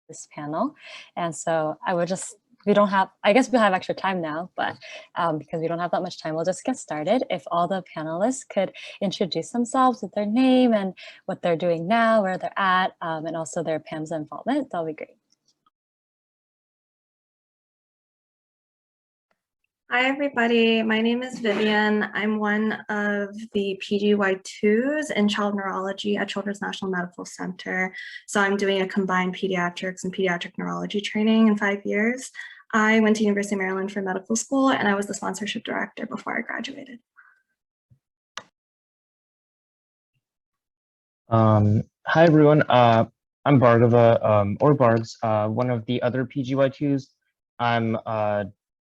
this panel. And so I would just, I guess we have extra time now, but because we don't have that much time, we'll just get started. If all the panelists could introduce themselves with their name and what they're doing now, where they're at, and also their PAMSA involvement, that'll be great. Hi, everybody. My name is Vivian. I'm one of the PGY2s in child neurology at Children's National Medical Center. So I'm doing a combined pediatrics and pediatric neurology training in 5 years. I went to University of Maryland for medical school, and I was the sponsorship director before I graduated. Hi, everyone. I'm Bhargava, or Bargs, one of the other PGY2s. I'm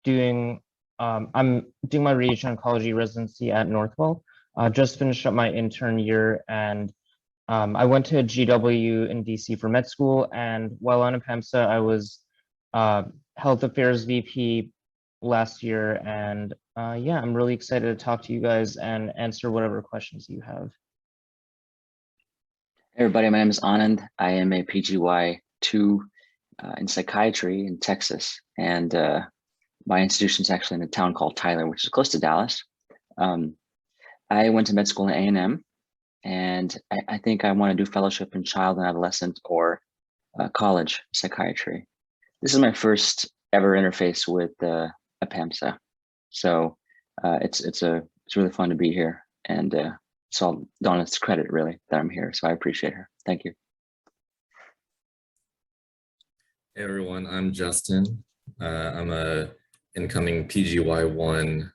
doing my radiation oncology residency at Northwell. Just finished up my intern year, and I went to GW in DC for med school. And while on a PAMSA, I was health affairs VP last year. And yeah, I'm really excited to talk to you guys and answer whatever questions you have. Hey everybody, my name is Anand. I am a PGY2 in psychiatry in Texas, and my institution is actually in a town called Tyler, which is close to Dallas. I went to med school in A&M, and I think I want to do fellowship in child and adolescent or college psychiatry. This is my first ever interface with a PAMSA, so it's really fun to be here, and it's all Donna's credit really that I'm here, so I appreciate her. Thank you. Hey everyone, I'm Justin. I'm a incoming PGY1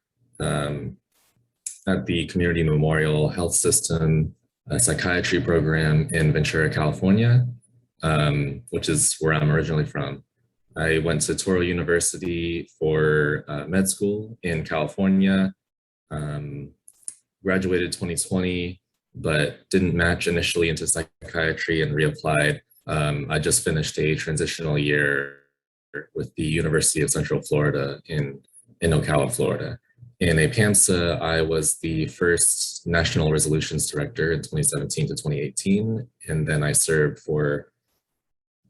at the Community Memorial Health System psychiatry program in Ventura, California, which is where I'm originally from. I went to Touro University for med school in California, graduated 2020, but didn't match initially into psychiatry and reapplied. I just finished a transitional year with the University of Central Florida in Ocala, Florida. In a PAMSA, I was the first National Resolutions Director in 2017 to 2018, and then I served for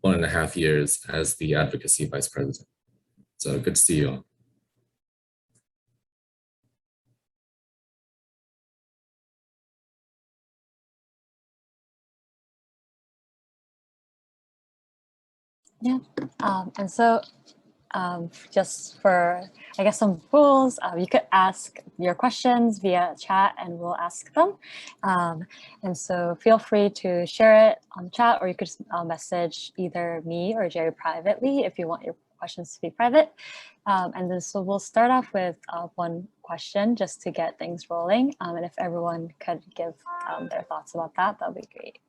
1.5 years as the Advocacy Vice President. So good to see you all. Yeah, and so just for, I guess, some rules, you could ask your questions via chat and we'll ask them. And so feel free to share it on the chat, or you could just message either me or Jerry privately if you want your questions to be private. And then so we'll start off with one question just to get things rolling. And if everyone could give their thoughts about that, that'd be great.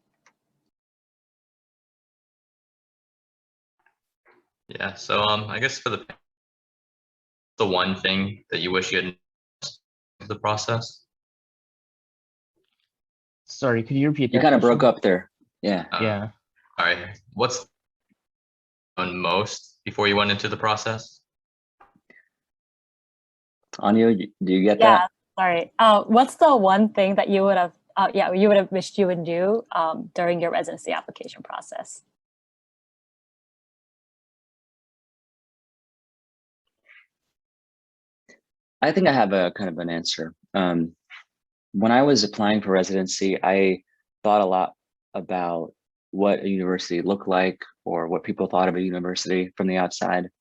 Yeah, so I guess for the one thing that you wish you had the process. Sorry, could you repeat that? You kind of broke up there. Yeah. Yeah. All right. What's on most before you went into the process? Anya, do you get Yeah, that? sorry. What's the one thing that you would have, you would have wished you would do during your residency application process? I think I have a kind of an answer. When I was applying for residency, I thought a lot about what a university looked like or what people thought of a university from the outside,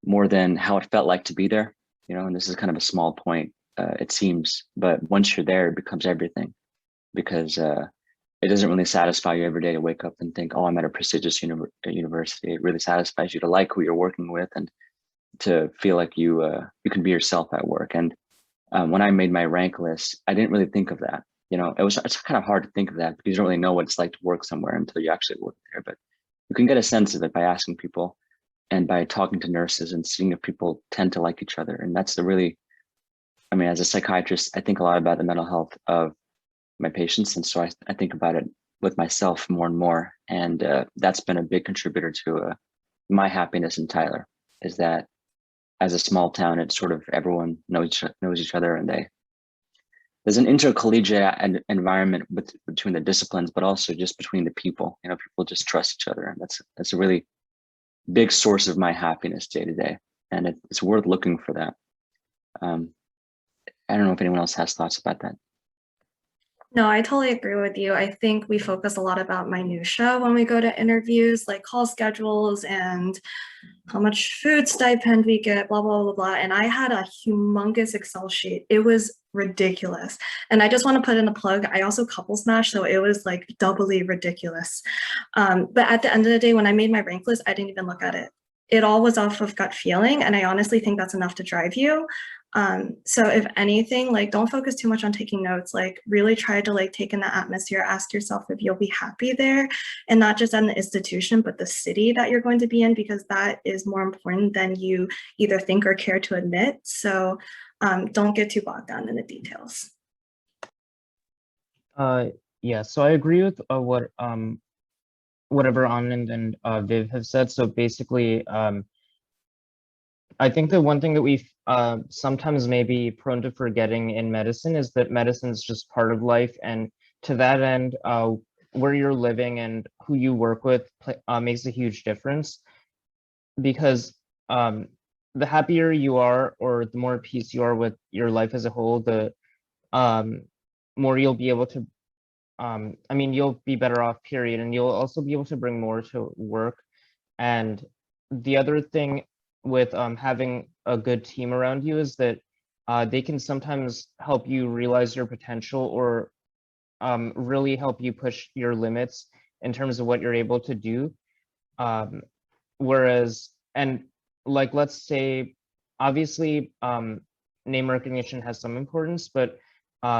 more than how it felt like to be there. You know, and this is kind of a small point, it seems, but once you're there, it becomes everything, because it doesn't really satisfy you every day to wake up and think, oh, I'm at a prestigious university. It really satisfies you to like who you're working with and to feel like you can be yourself at work. And when I made my rank list, I didn't really think of that. You know, it's kind of hard to think of that because you don't really know what it's like to work somewhere until you actually work there. But you can get a sense of it by asking people and by talking to nurses and seeing if people tend to like each other. And that's the really, I mean, as a psychiatrist, I think a lot about the mental health of my patients. And so I think about it with myself more and more. And that's been a big contributor to my happiness in Tyler, is that as a small town, it's sort of everyone knows each other, and there's an intercollegiate environment between the disciplines, but also just between the people. You know, people just trust each other, and that's a really big source of my happiness day to day, and it's worth looking for that. I don't know if anyone else has thoughts about that. No, I totally agree with you. I think we focus a lot about minutia when we go to interviews, like call schedules and how much food stipend we get, blah, blah, blah, blah. And I had a humongous Excel sheet. It was ridiculous. And I just want to put in a plug. I also couple smash, so it was like doubly ridiculous. But at the end of the day, when I made my rank list, I didn't even look at it. It all was off of gut feeling. And I honestly think that's enough to drive you. So if anything, like don't focus too much on taking notes, like really try to like take in the atmosphere, ask yourself if you'll be happy there, and not just in the institution, but the city that you're going to be in, because that is more important than you either think or care to admit. So don't get too bogged down in the details. Yeah, so I agree with whatever Anand and Viv have said. So basically, I think the one thing that we sometimes may be prone to forgetting in medicine is that medicine is just part of life. And to that end, where you're living and who you work with makes a huge difference. Because the happier you are, or the more at peace you are with your life as a whole, the more you'll be able to, I mean, you'll be better off, period. And you'll also be able to bring more to work. And the other thing with having a good team around you is that they can sometimes help you realize your potential, or really help you push your limits in terms of what you're able to do. Whereas, and like, let's say, obviously, name recognition has some importance, but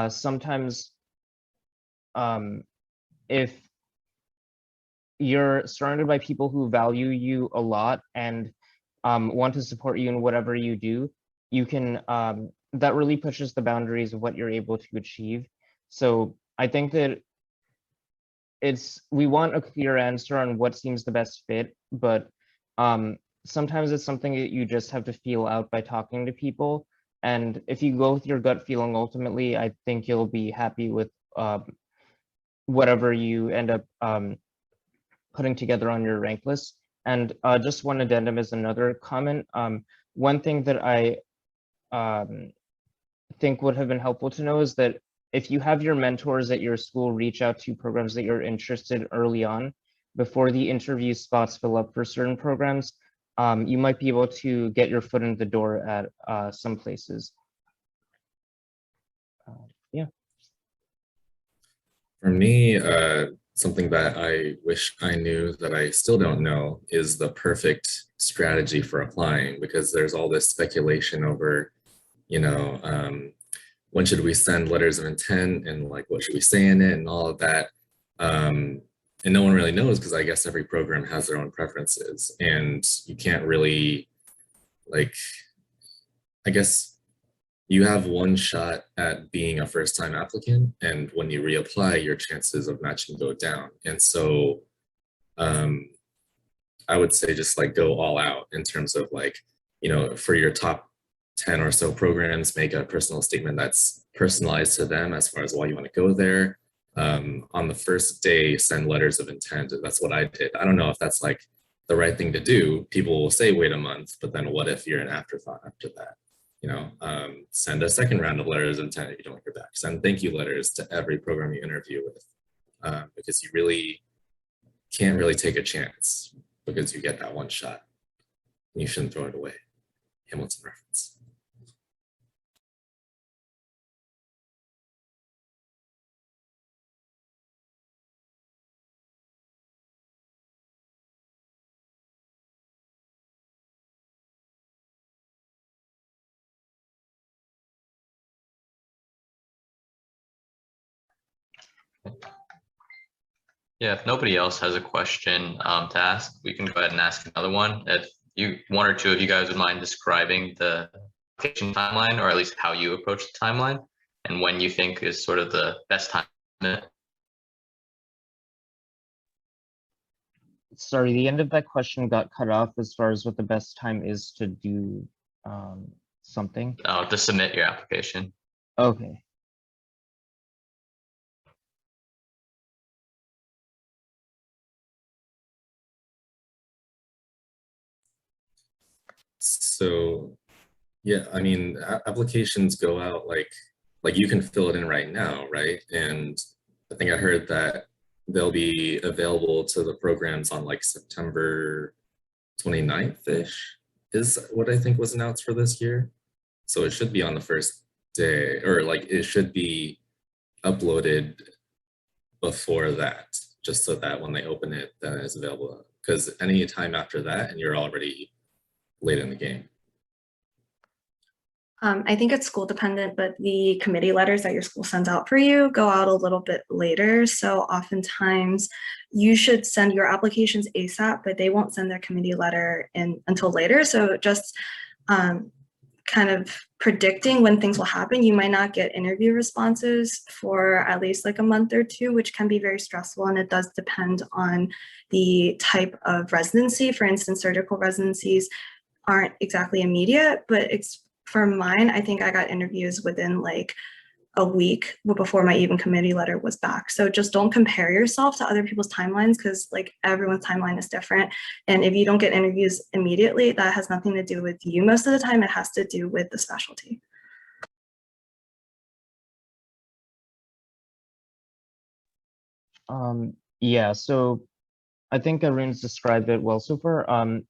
sometimes if you're surrounded by people who value you a lot and want to support you in whatever you do, you can, that really pushes the boundaries of what you're able to achieve. So I think that we want a clear answer on what seems the best fit, but sometimes it's something that you just have to feel out by talking to people. And if you go with your gut feeling, ultimately, I think you'll be happy with whatever you end up putting together on your rank list. And just one addendum is another comment. One thing that I think would have been helpful to know is that if you have your mentors at your school reach out to programs that you're interested early on, before the interview spots fill up for certain programs, you might be able to get your foot in the door at some places. Yeah. For me, something that I wish I knew that I still don't know is the perfect strategy for applying, because there's all this speculation over, you know, when should we send letters of intent, and like what should we say in it, and all of that. And no one really knows, because I guess every program has their own preferences, and you can't really, like, I guess you have one shot at being a first-time applicant, and when you reapply, your chances of matching go down. And so I would say just like go all out in terms of, like, you know, for your top 10 or so programs, make a personal statement that's personalized to them as far as why you want to go there. On the first day, send letters of intent. That's what I did. I don't know if that's like the right thing to do. People will say wait a month, but then what if you're an afterthought after that? You know, send a second round of letters of intent if you don't hear back. Send thank you letters to every program you interview with, because you really can't really take a chance, because you get that one shot. You shouldn't throw it away. Hamilton reference. Yeah, if nobody else has a question to ask, we can go ahead and ask another one. If one or two of you guys would mind describing the application timeline, or at least how you approach the timeline, and when you think is sort of the best time. Sorry, the end of that question got cut off as far as what the best time is to do something. To submit your application. Okay. So yeah, I mean, applications go out like you can fill it in right now, right? And I think I heard that they'll be available to the programs on like September 29th-ish is what I think was announced for this year. So it should be on the first day, or like it should be uploaded before that, just so that when they open it, then it's available. Because any time after that, and you're already late in the game. I think it's school dependent, but the committee letters that your school sends out for you go out a little bit later. So oftentimes you should send your applications ASAP, but they won't send their committee letter in until later. So just kind of predicting when things will happen, you might not get interview responses for at least like a month or two, which can be very stressful. And it does depend on the type of residency. For instance, surgical residencies aren't exactly immediate, but it's for mine, I think I got interviews within like a week before my even committee letter was back. So just don't compare yourself to other people's timelines, because like everyone's timeline is different. And if you don't get interviews immediately, that has nothing to do with you. Most of the time it has to do with the specialty. Yeah, so I think Arun's described it well so far.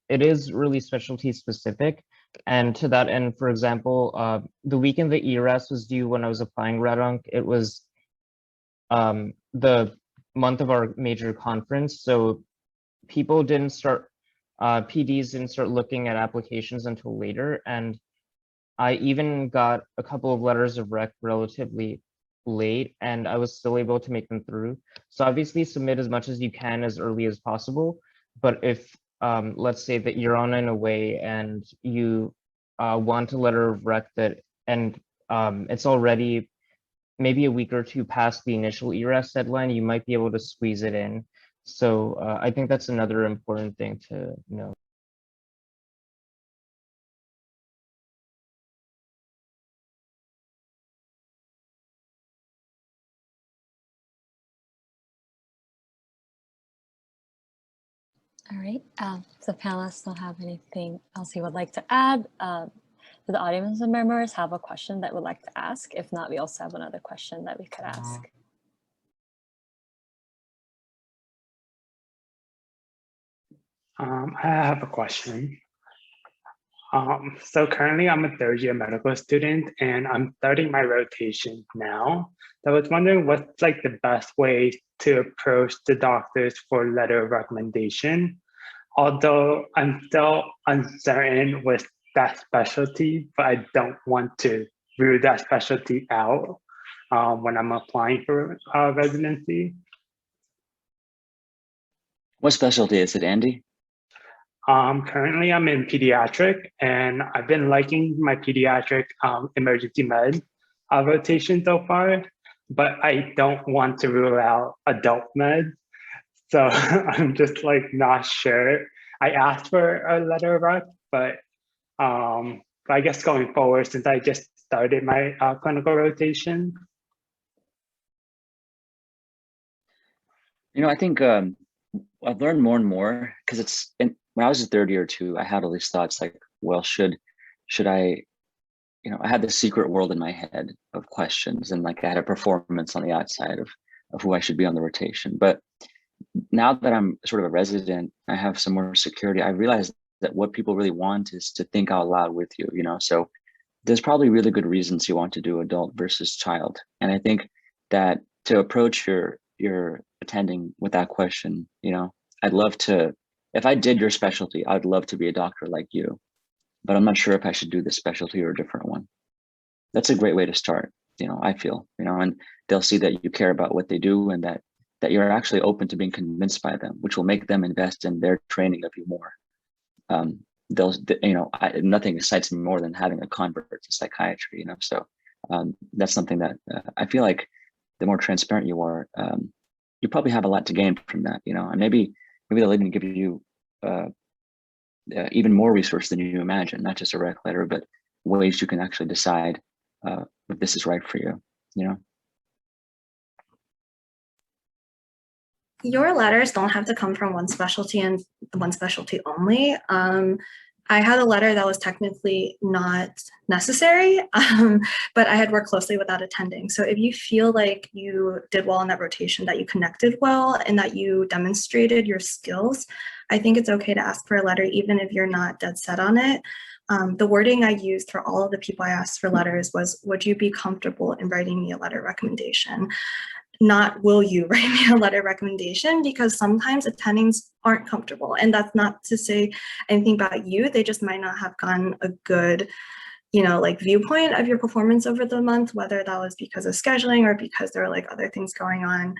It is really specialty specific. And to that end, for example, the weekend the ERAS was due when I was applying Radonc, it was the month of our major conference. So people didn't start, PDs didn't start looking at applications until later. And I even got a couple of letters of rec relatively late, and I was still able to make them through. So obviously submit as much as you can as early as possible. But if let's say that you're on in a way and you want a letter of rec that, and it's already maybe a week or two past the initial ERAS deadline, you might be able to squeeze it in. So I think that's another important thing to know. All right, so panelists don't have anything else you would like to add. Do the audience members have a question that would like to ask? If not, we also have another question that we could ask. I have a question. So currently I'm a third year medical student and I'm starting my rotation now. So I was wondering what's like the best way to approach the doctors for letter of recommendation. Although I'm still uncertain with that specialty, but I don't want to rule that specialty out when I'm applying for residency. What specialty is it, Andy? Currently I'm in pediatric and I've been liking my pediatric emergency med rotation so far, but I don't want to rule out adult med. So I'm just like not sure. I asked for a letter of rec, but I guess going forward, since I just started my clinical rotation. You know, I think I've learned more and more because when I was a third year too, I had all these thoughts like, well, should I, you know, I had this secret world in my head of questions, and like I had a performance on the outside of who I should be on the rotation. But now that I'm sort of a resident, I have some more security. I realized that what people really want is to think out loud with you, you know? So there's probably really good reasons you want to do adult versus child. And I think that to approach your attending with that question, you know, I'd love to, if I did your specialty, I'd love to be a doctor like you, but I'm not sure if I should do this specialty or a different one. That's a great way to start, you know, I feel, you know, and they'll see that you care about what they do and that you're actually open to being convinced by them, which will make them invest in their training of you more. You know, nothing excites me more than having a convert to psychiatry, you know, so that's something that I feel like the more transparent you are, you probably have a lot to gain from that, you know, and maybe they'll even give you even more resources than you imagine, not just a rec letter, but ways you can actually decide if this is right for you, you know. Your letters don't have to come from one specialty and one specialty only. I had a letter that was technically not necessary, but I had worked closely without attending. So if you feel like you did well in that rotation, that you connected well, and that you demonstrated your skills, I think it's okay to ask for a letter, even if you're not dead set on it. The wording I used for all of the people I asked for letters was, would you be comfortable in writing me a letter recommendation? Not will you write me a letter recommendation, because sometimes attendings aren't comfortable. And that's not to say anything about you. They just might not have gotten a good, like viewpoint of your performance over the month, whether that was because of scheduling or because there are like other things going on.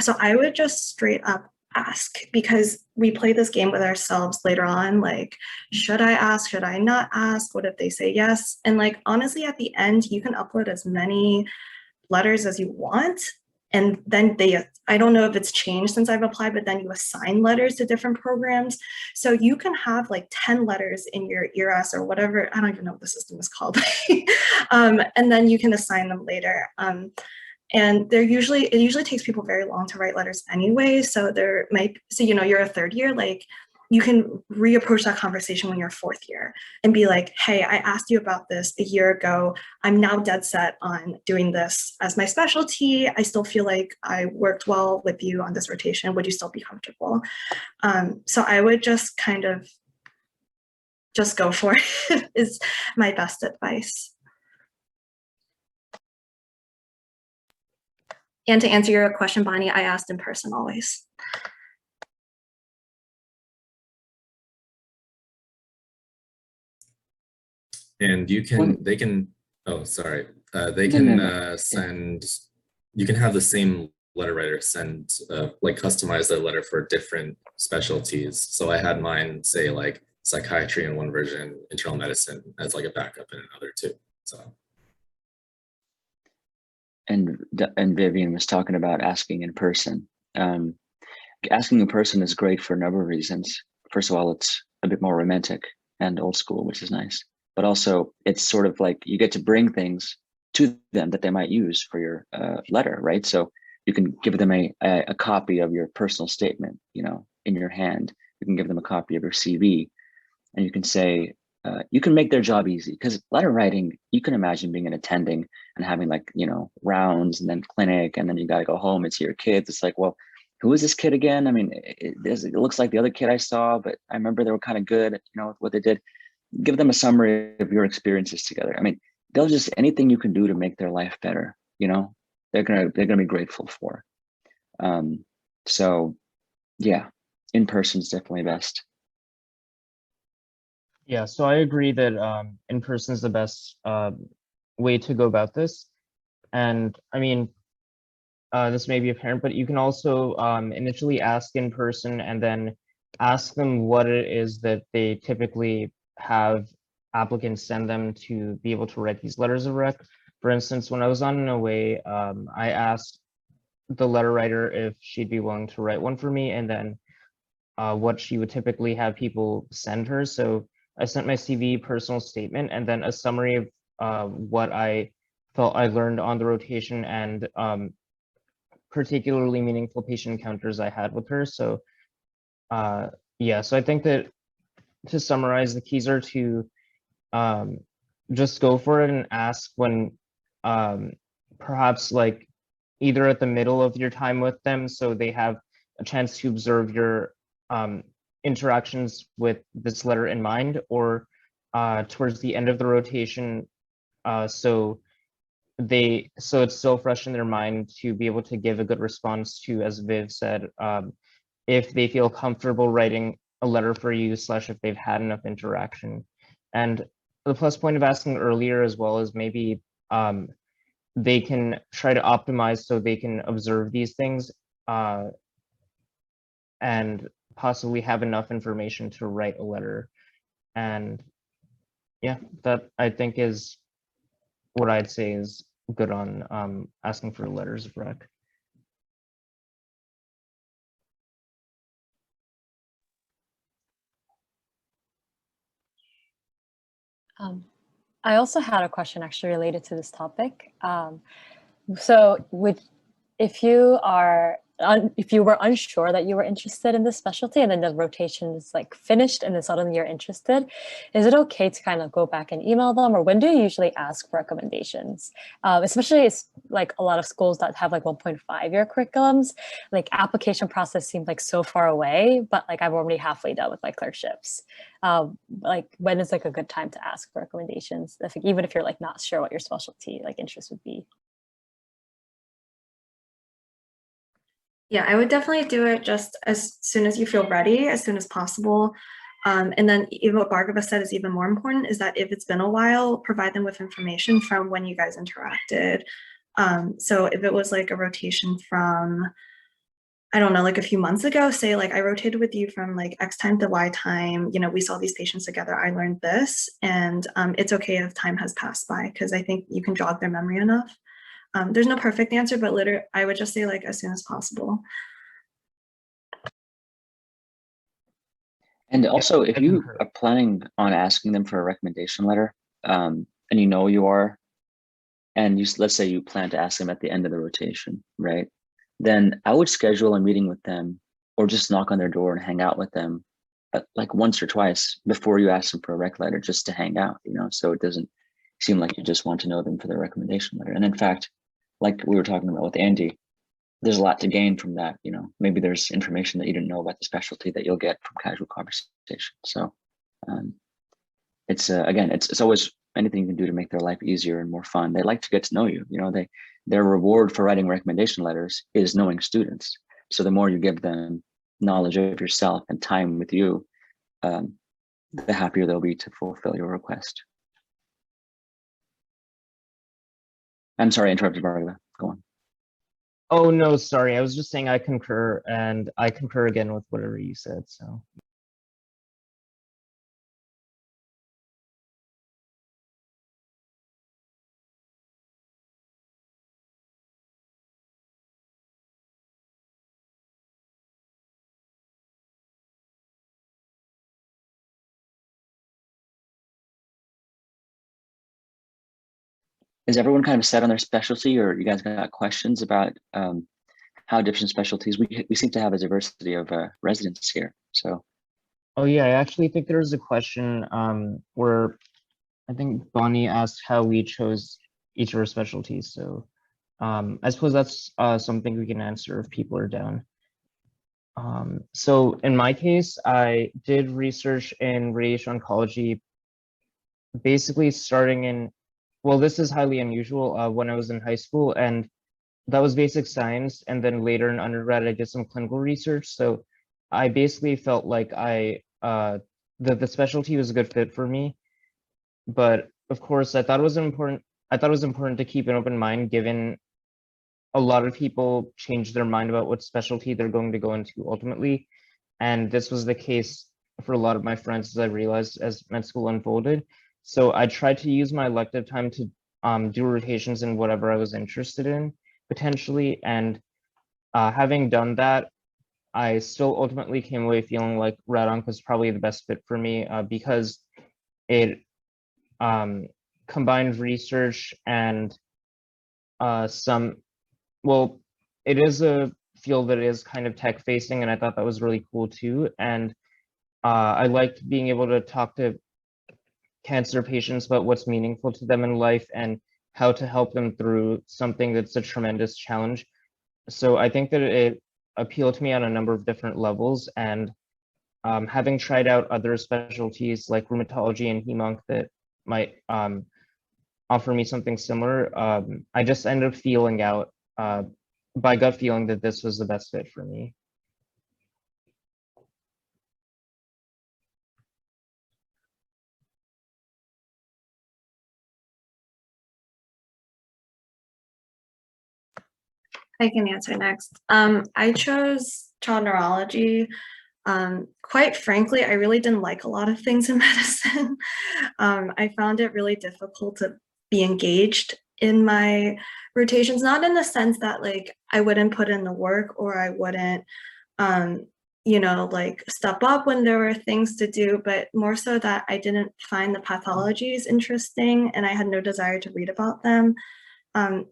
So I would just straight up ask, because we play this game with ourselves later on, like, should I ask, should I not ask, what if they say yes? And like, honestly, at the end, you can upload as many letters as you want, and then I don't know if it's changed since I've applied, but then you assign letters to different programs. So you can have like 10 letters in your ERS or whatever, I don't even know what the system is called. And then you can assign them later. And it usually takes people very long to write letters anyway. So you're a third year, like you can reapproach that conversation when you're fourth year and be like, hey, I asked you about this a year ago. I'm now dead set on doing this as my specialty. I still feel like I worked well with you on this rotation. Would you still be comfortable? So I would just kind of just go for it is my best advice. And to answer your question, Bonnie, I asked in person always. And they can send, you can have the same letter writer send, like customize their letter for different specialties. So I had mine say like psychiatry in one version, internal medicine as like a backup in another too, so. And Vivian was talking about asking in person. Asking in person is great for a number of reasons. First of all, it's a bit more romantic and old school, which is nice. But also, it's sort of like you get to bring things to them that they might use for your letter, right? So you can give them a copy of your personal statement, in your hand. You can give them a copy of your CV, and you can say, you can make their job easy, because letter writing, you can imagine being an attending and having like, rounds and then clinic, and then you got to go home and see your kids. It's like, well, who is this kid again? I mean, it looks like the other kid I saw, but I remember they were kind of good, with what they did. Give them a summary of your experiences together. I mean, they'll just, anything you can do to make their life better, they're gonna be grateful for. So yeah, in person is definitely best. Yeah, so I agree that in person is the best way to go about this. And I mean, this may be apparent, but you can also initially ask in person and then ask them what it is that they typically have applicants send them to be able to write these letters of rec. For instance, when I was on an away, I asked the letter writer if she'd be willing to write one for me, and then what she would typically have people send her. So I sent my CV, personal statement, and then a summary of what I felt I learned on the rotation and particularly meaningful patient encounters I had with her. So yeah, so I think that to summarize, the keys are to just go for it and ask when perhaps like either at the middle of your time with them, so they have a chance to observe your interactions with this letter in mind, or towards the end of the rotation, so it's still fresh in their mind to be able to give a good response to, as Viv said, if they feel comfortable writing a letter for you, / if they've had enough interaction. And the plus point of asking earlier as well is maybe they can try to optimize so they can observe these things and possibly have enough information to write a letter. And yeah, that I think is what I'd say is good on asking for letters of rec. I also had a question actually related to this topic. So if you are if you were unsure that you were interested in this specialty and then the rotation is like finished and then suddenly you're interested, is it okay to kind of go back and email them, or when do you usually ask for recommendations? Especially it's like a lot of schools that have like 1.5-year curriculums, like application process seems like so far away, but like I'm already halfway done with my clerkships. Like when is like a good time to ask for recommendations, even if you're like not sure what your specialty like interest would be? Yeah, I would definitely do it just as soon as you feel ready, as soon as possible. And then even what Bhargava said is even more important, is that if it's been a while, provide them with information from when you guys interacted. So if it was like a rotation from, I don't know, like a few months ago, say like I rotated with you from like X time to Y time, you know, we saw these patients together, I learned this, and it's okay if time has passed by, because I think you can jog their memory enough. There's no perfect answer, but literally, I would just say like as soon as possible. And also, if you are planning on asking them for a recommendation letter, and you know you are, and let's say you plan to ask them at the end of the rotation, right? Then I would schedule a meeting with them, or just knock on their door and hang out with them, like once or twice before you ask them for a rec letter, just to hang out, you know, so it doesn't seem like you just want to know them for their recommendation letter. And in fact, like we were talking about with Andy, there's a lot to gain from that. You know, maybe there's information that you didn't know about the specialty that you'll get from casual conversation. So it's again, it's always anything you can do to make their life easier and more fun. They like to get to know you. You know, their reward for writing recommendation letters is knowing students. So the more you give them knowledge of yourself and time with you, the happier they'll be to fulfill your request. I'm sorry, I interrupted, Bhargava. Go on. Oh, no, sorry. I was just saying I concur, and I concur again with whatever you said, so. Is everyone kind of set on their specialty, or you guys got questions about how different specialties? We seem to have a diversity of residents here, so. Oh yeah, I actually think there was a question where I think Bonnie asked how we chose each of our specialties. So I suppose that's something we can answer if people are down. So in my case, I did research in radiation oncology, basically starting in, well, this is highly unusual, when I was in high school, and that was basic science. And then later in undergrad, I did some clinical research. So I basically felt like the specialty was a good fit for me. But of course, I thought it was important to keep an open mind, given a lot of people change their mind about what specialty they're going to go into ultimately. And this was the case for a lot of my friends, as I realized as med school unfolded. So I tried to use my elective time to do rotations in whatever I was interested in, potentially. And having done that, I still ultimately came away feeling like rad onc was probably the best fit for me, because it combined research and well, it is a field that is kind of tech facing, and I thought that was really cool too. And I liked being able to talk to cancer patients about what's meaningful to them in life and how to help them through something that's a tremendous challenge. So I think that it appealed to me on a number of different levels. And having tried out other specialties like rheumatology and hemonc that might offer me something similar, I just ended up feeling out by gut feeling that this was the best fit for me. I can answer next. I chose child neurology. Quite frankly, I really didn't like a lot of things in medicine. I found it really difficult to be engaged in my rotations, not in the sense that like I wouldn't put in the work or I wouldn't, you know, like step up when there were things to do, but more so that I didn't find the pathologies interesting and I had no desire to read about them.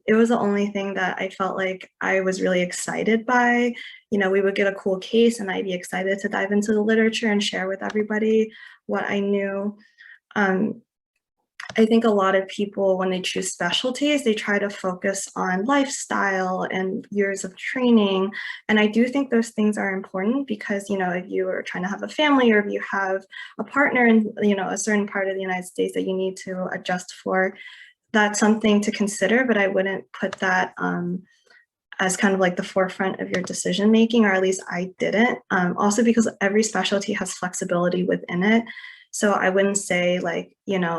It was the only thing that I felt like I was really excited by. You know, we would get a cool case and I'd be excited to dive into the literature and share with everybody what I knew. I think a lot of people, when they choose specialties, they try to focus on lifestyle and years of training. And I do think those things are important because, you know, if you are trying to have a family or if you have a partner in, you know, a certain part of the United States that you need to adjust for, that's something to consider, but I wouldn't put that as kind of like the forefront of your decision making, or at least I didn't. Also because every specialty has flexibility within it. So I wouldn't say like, you know,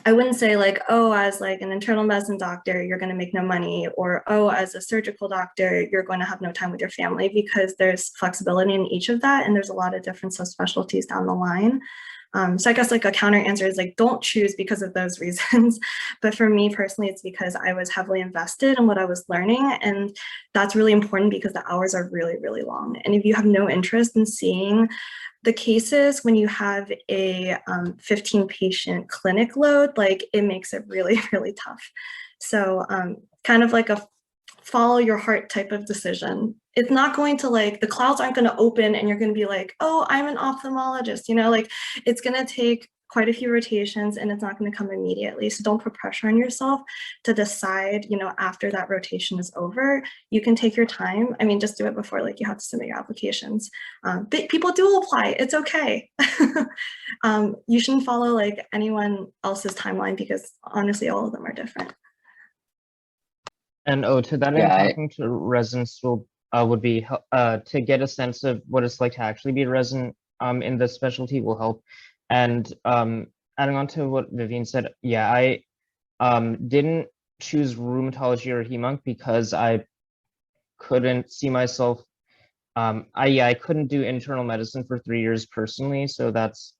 I wouldn't say like, oh, as like an internal medicine doctor, you're going to make no money, or oh, as a surgical doctor, you're going to have no time with your family, because there's flexibility in each of that. And there's a lot of different subspecialties down the line. So I guess like a counter answer is like, don't choose because of those reasons. But for me personally, it's because I was heavily invested in what I was learning. And that's really important because the hours are really, really long. And if you have no interest in seeing the cases when you have a 15 patient clinic load, like it makes it really, really tough. So kind of like a follow your heart type of decision. It's not going to like, the clouds aren't going to open and you're going to be like, oh, I'm an ophthalmologist, you know, like it's going to take quite a few rotations and it's not going to come immediately. So don't put pressure on yourself to decide, you know, after that rotation is over. You can take your time. I mean, just do it before like you have to submit your applications. But people do apply. It's okay. You shouldn't follow like anyone else's timeline because honestly, all of them are different. And to that Yeah, end, talking to residents would be to get a sense of what it's like to actually be a resident in the specialty will help. And adding on to what Vivian said, yeah, I didn't choose rheumatology or hemonc because I couldn't see myself. I couldn't do internal medicine for 3 years personally, so that's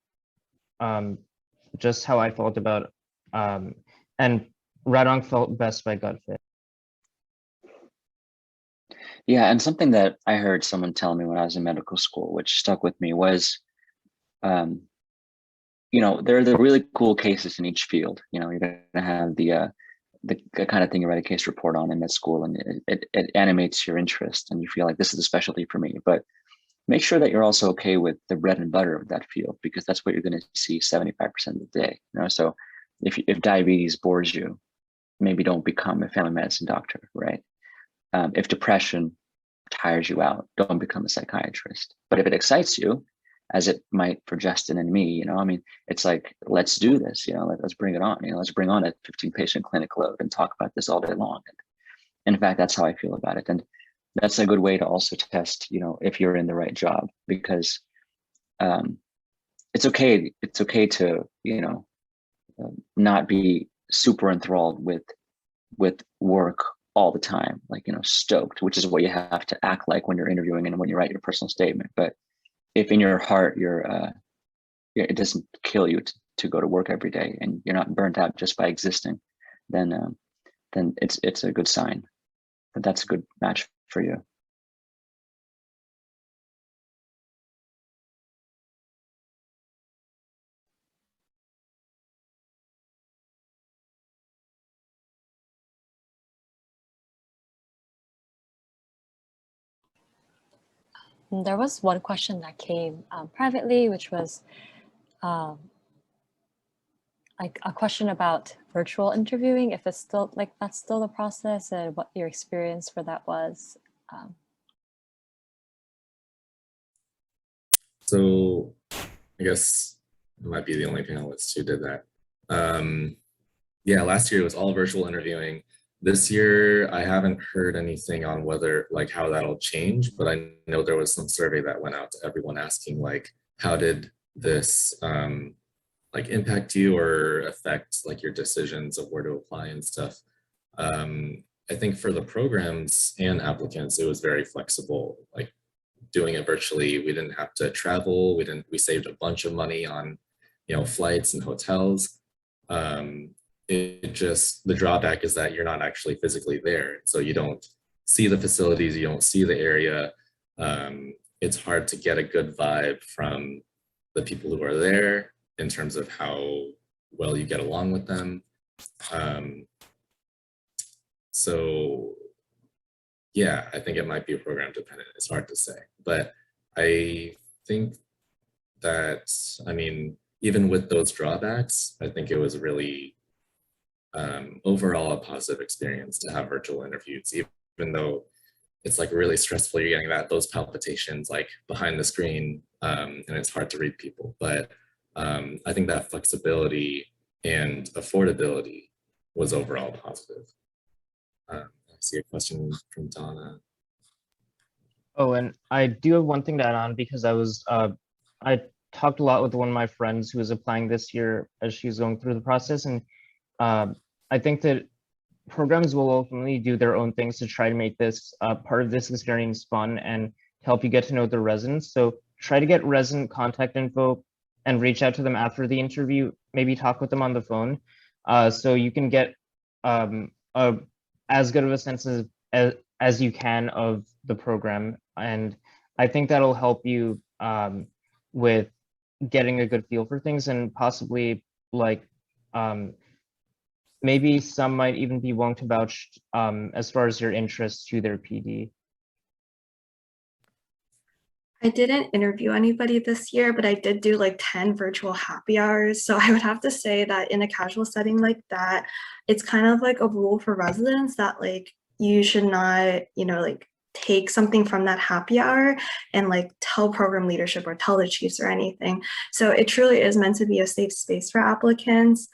just how I felt about and Radonc felt best by gut fit. Yeah, and something that I heard someone tell me when I was in medical school, which stuck with me, was, you know, there are the really cool cases in each field. You know, you're going to have the kind of thing you write a case report on in med school, and it animates your interest, and you feel like this is a specialty for me. But make sure that you're also okay with the bread and butter of that field, because that's what you're going to see 75% of the day. You know, so if diabetes bores you, maybe don't become a family medicine doctor, right? If depression tires you out, don't become a psychiatrist. But if it excites you, as it might for Justin and me, you know, I mean, it's like, let's do this, you know, let's bring it on, you know, let's bring on a 15 patient clinic load and talk about this all day long. And in fact, that's how I feel about it. And that's a good way to also test, you know, if you're in the right job, because it's okay to, you know, not be super enthralled with work all the time, like, you know, stoked, which is what you have to act like when you're interviewing and when you write your personal statement. But if in your heart it doesn't kill you to go to work every day and you're not burnt out just by existing, then it's a good sign that that's a good match for you. There was one question that came privately, which was like a question about virtual interviewing, if it's still like that's still the process, and what your experience for that was. So I guess I might be the only panelist who did that. Yeah, last year it was all virtual interviewing. This year, I haven't heard anything on whether, like, how that'll change, but I know there was some survey that went out to everyone asking, like, how did this like impact you or affect like your decisions of where to apply and stuff. I think for the programs and applicants, it was very flexible. Like doing it virtually, we didn't have to travel. We saved a bunch of money on, you know, flights and hotels. The drawback is that you're not actually physically there. So you don't see the facilities, you don't see the area. It's hard to get a good vibe from the people who are there in terms of how well you get along with them. So yeah, I think it might be program dependent. It's hard to say, but I think that, I mean, even with those drawbacks, I think it was really overall a positive experience to have virtual interviews, even though it's like really stressful. You're getting those palpitations like behind the screen, and it's hard to read people. But I think that flexibility and affordability was overall positive. I see a question from Donna. Oh, and I do have one thing to add on, because I talked a lot with one of my friends who was applying this year as she was going through the process, and I think that programs will ultimately do their own things to try to make this part of this experience fun and help you get to know the residents. So try to get resident contact info and reach out to them after the interview, maybe talk with them on the phone, so you can get as good of a sense as you can of the program. And I think that'll help you with getting a good feel for things, and possibly like maybe some might even be willing to vouch as far as your interest to their PD. I didn't interview anybody this year, but I did do like 10 virtual happy hours. So I would have to say that in a casual setting like that, it's kind of like a rule for residents that like you should not, like take something from that happy hour and like tell program leadership or tell the chiefs or anything. So it truly is meant to be a safe space for applicants.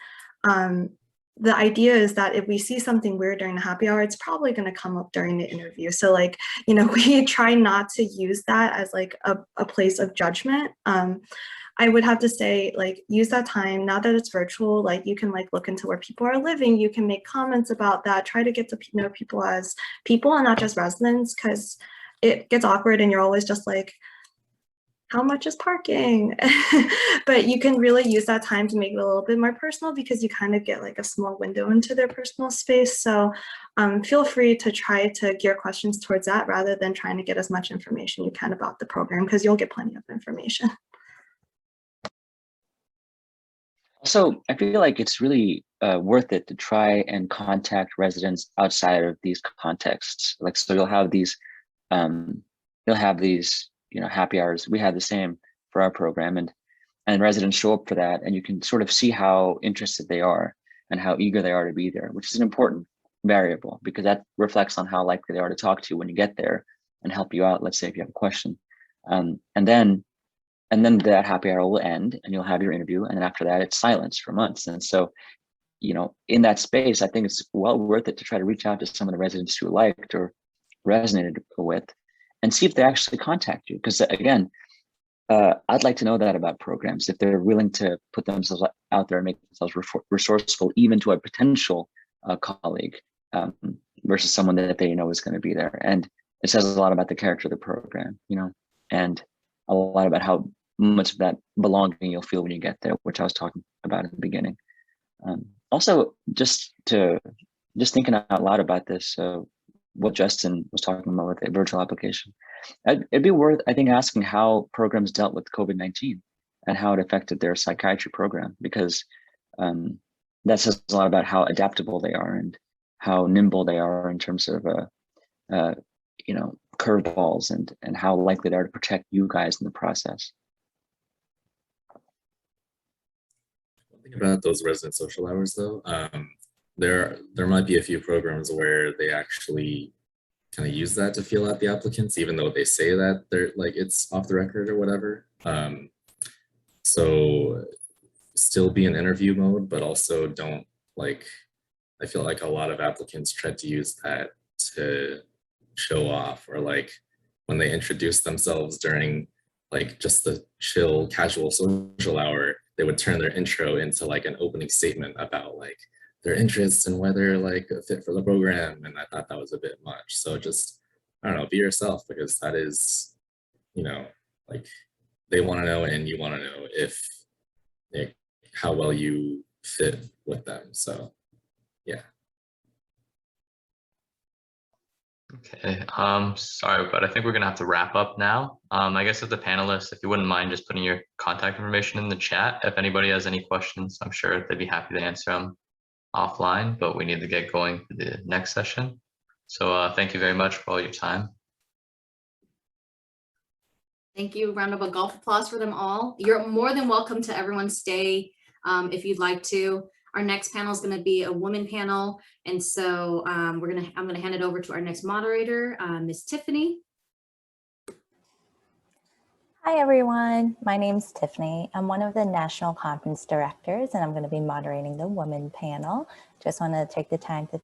The idea is that if we see something weird during the happy hour, it's probably going to come up during the interview. So like, we try not to use that as like a place of judgment. I would have to say, like, use that time, now that it's virtual, like you can like look into where people are living, you can make comments about that, try to get to know people as people and not just residents, because it gets awkward and you're always just like, how much is parking? But you can really use that time to make it a little bit more personal, because you kind of get like a small window into their personal space. So feel free to try to gear questions towards that rather than trying to get as much information you can about the program, because you'll get plenty of information. Also, I feel like it's really worth it to try and contact residents outside of these contexts. Like, so you'll have these, happy hours. We had the same for our program, and residents show up for that, and you can sort of see how interested they are and how eager they are to be there, which is an important variable, because that reflects on how likely they are to talk to you when you get there and help you out. Let's say if you have a question, and then that happy hour will end and you'll have your interview, and then after that it's silence for months. And so, in that space, I think it's well worth it to try to reach out to some of the residents who liked or resonated with and see if they actually contact you. Because again, I'd like to know that about programs, if they're willing to put themselves out there and make themselves resourceful, even to a potential colleague, versus someone that they know is going to be there. And it says a lot about the character of the program, and a lot about how much of that belonging you'll feel when you get there, which I was talking about at the beginning. Also, just thinking out loud about this, what Justin was talking about with a virtual application, it'd be worth, I think, asking how programs dealt with COVID-19 and how it affected their psychiatry program, because that says a lot about how adaptable they are and how nimble they are in terms of curveballs and how likely they are to protect you guys in the process. One thing about those resident social hours, though, there might be a few programs where they actually kind of use that to feel out the applicants, even though they say that they're like it's off the record or whatever. So still be in interview mode, but also don't like. I feel like a lot of applicants try to use that to show off, or like when they introduce themselves during like just the chill casual social hour, they would turn their intro into like an opening statement about like their interests and whether like a fit for the program. And I thought that was a bit much. So just, I don't know, be yourself, because that is, like they want to know and you want to know if like, how well you fit with them. So yeah. Okay, sorry, but I think we're gonna have to wrap up now. I guess if the panelists, if you wouldn't mind just putting your contact information in the chat, if anybody has any questions, I'm sure they'd be happy to answer them. offline, but we need to get going for the next session. So thank you very much for all your time. Thank you. Round of a golf applause for them all. You're more than welcome to everyone stay if you'd like to. Our next panel is going to be a woman panel. And so I'm going to hand it over to our next moderator, Ms. Tiffany. Hi, everyone. My name is Tiffany. I'm one of the national conference directors, and I'm going to be moderating the women panel. Just want to take the time to